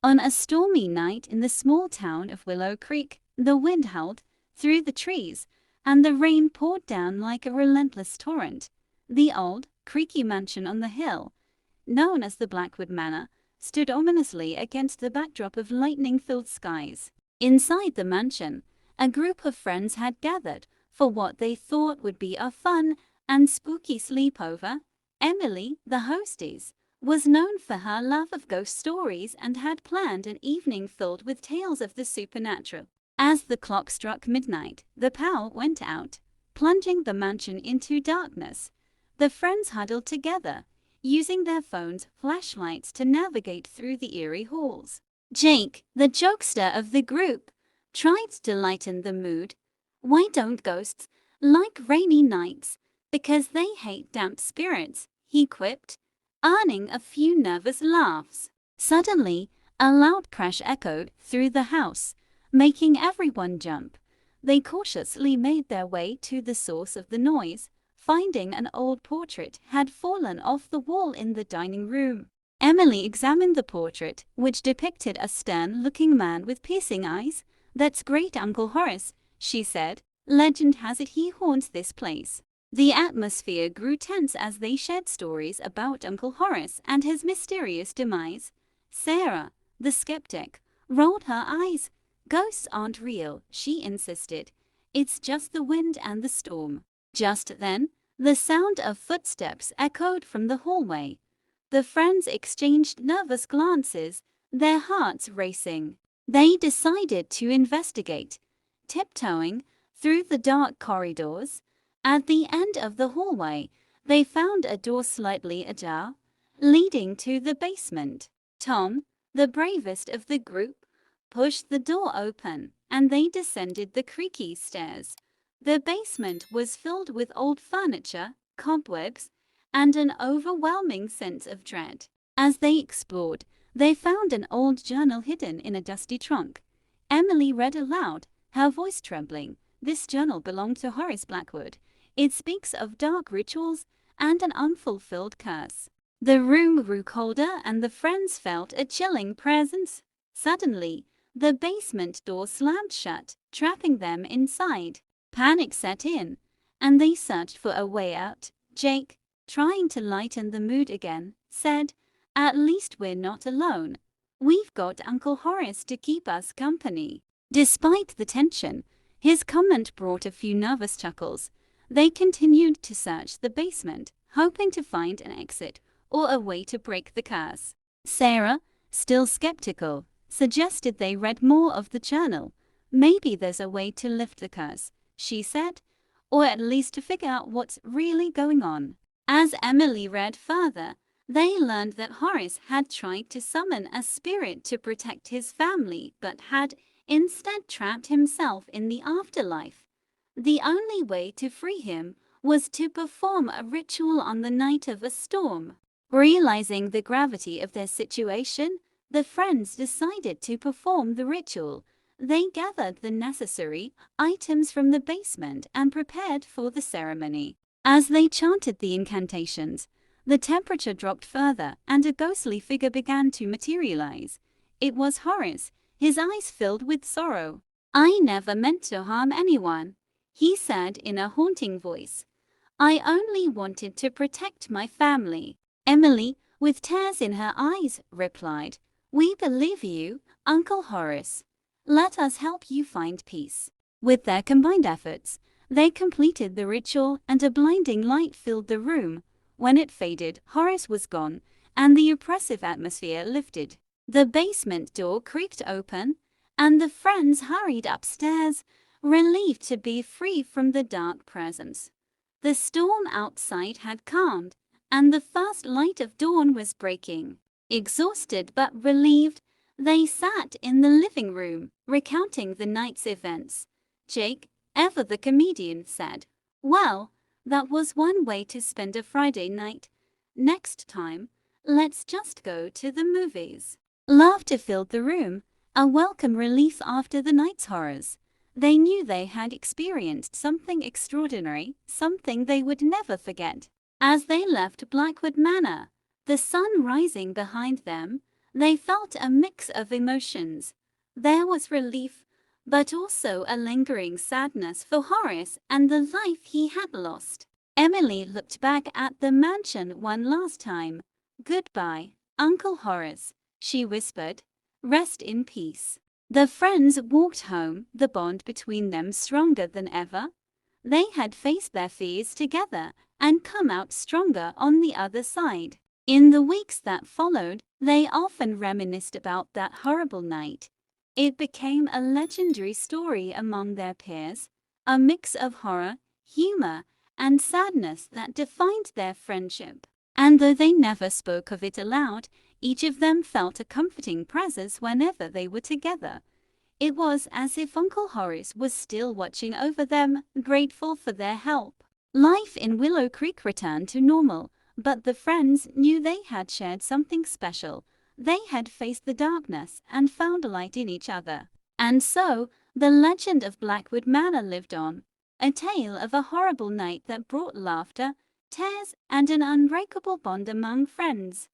On a stormy night in the small town of Willow Creek, the wind howled through the trees, and the rain poured down like a relentless torrent. The old, creaky mansion on the hill, known as the Blackwood Manor, stood ominously against the backdrop of lightning-filled skies. Inside the mansion, a group of friends had gathered for what they thought would be a fun and spooky sleepover. Emily, the hostess, was known for her love of ghost stories and had planned an evening filled with tales of the supernatural. As the clock struck midnight, the power went out, plunging the mansion into darkness. The friends huddled together, using their phones' flashlights to navigate through the eerie halls. Jake, the jokester of the group, tried to lighten the mood. "Why don't ghosts like rainy nights? Because they hate damp spirits," he quipped, earning a few nervous laughs. Suddenly, a loud crash echoed through the house, making everyone jump. They cautiously made their way to the source of the noise, finding an old portrait had fallen off the wall in the dining room. Emily examined the portrait, which depicted a stern-looking man with piercing eyes. "That's great Uncle Horace," she said. "Legend has it he haunts this place." The atmosphere grew tense as they shared stories about Uncle Horace and his mysterious demise. Sarah, the skeptic, rolled her eyes. "Ghosts aren't real," she insisted. "It's just the wind and the storm." Just then, the sound of footsteps echoed from the hallway. The friends exchanged nervous glances, their hearts racing. They decided to investigate, tiptoeing through the dark corridors. At the end of the hallway, they found a door slightly ajar, leading to the basement. Tom, the bravest of the group, pushed the door open, and they descended the creaky stairs. The basement was filled with old furniture, cobwebs, and an overwhelming sense of dread. As they explored, they found an old journal hidden in a dusty trunk. Emily read aloud, her voice trembling. This journal belonged to Horace Blackwood. It speaks of dark rituals and an unfulfilled curse. The room grew colder and the friends felt a chilling presence. Suddenly, the basement door slammed shut, trapping them inside. Panic set in, and they searched for a way out. Jake, trying to lighten the mood again, said, "At least we're not alone. We've got Uncle Horace to keep us company." Despite the tension, his comment brought a few nervous chuckles. They continued to search the basement, hoping to find an exit or a way to break the curse. Sarah, still skeptical, suggested they read more of the journal. "Maybe there's a way to lift the curse," she said, "or at least to figure out what's really going on." As Emily read further, they learned that Horace had tried to summon a spirit to protect his family but had instead trapped himself in the afterlife. The only way to free him was to perform a ritual on the night of a storm. Realizing the gravity of their situation, the friends decided to perform the ritual. They gathered the necessary items from the basement and prepared for the ceremony. As they chanted the incantations, the temperature dropped further and a ghostly figure began to materialize. It was Horace, his eyes filled with sorrow. "I never meant to harm anyone," he said in a haunting voice. "I only wanted to protect my family." Emily, with tears in her eyes, replied, "We believe you, Uncle Horace. Let us help you find peace." With their combined efforts, they completed the ritual and a blinding light filled the room. When it faded, Horace was gone, and the oppressive atmosphere lifted. The basement door creaked open, and the friends hurried upstairs, relieved to be free from the dark presence. The storm outside had calmed, and the first light of dawn was breaking. Exhausted but relieved, they sat in the living room, recounting the night's events. Jake, ever the comedian, said, "Well, that was one way to spend a Friday night. Next time, let's just go to the movies." Laughter filled the room, a welcome relief after the night's horrors. They knew they had experienced something extraordinary, something they would never forget. As they left Blackwood Manor, the sun rising behind them, They felt a mix of emotions. There was relief, but also a lingering sadness for Horace and the life he had lost. Emily looked back at the mansion one last time. "Goodbye, Uncle Horace," she whispered. "Rest in peace." The friends walked home, the bond between them stronger than ever. They had faced their fears together and come out stronger on the other side. In the weeks that followed, they often reminisced about that horrible night. It became a legendary story among their peers, a mix of horror, humor, and sadness that defined their friendship. And though they never spoke of it aloud, each of them felt a comforting presence whenever they were together. It was as if Uncle Horace was still watching over them, grateful for their help. Life in Willow Creek returned to normal, but the friends knew they had shared something special. They had faced the darkness and found light in each other. And so, the legend of Blackwood Manor lived on, a tale of a horrible night that brought laughter, tears, and an unbreakable bond among friends.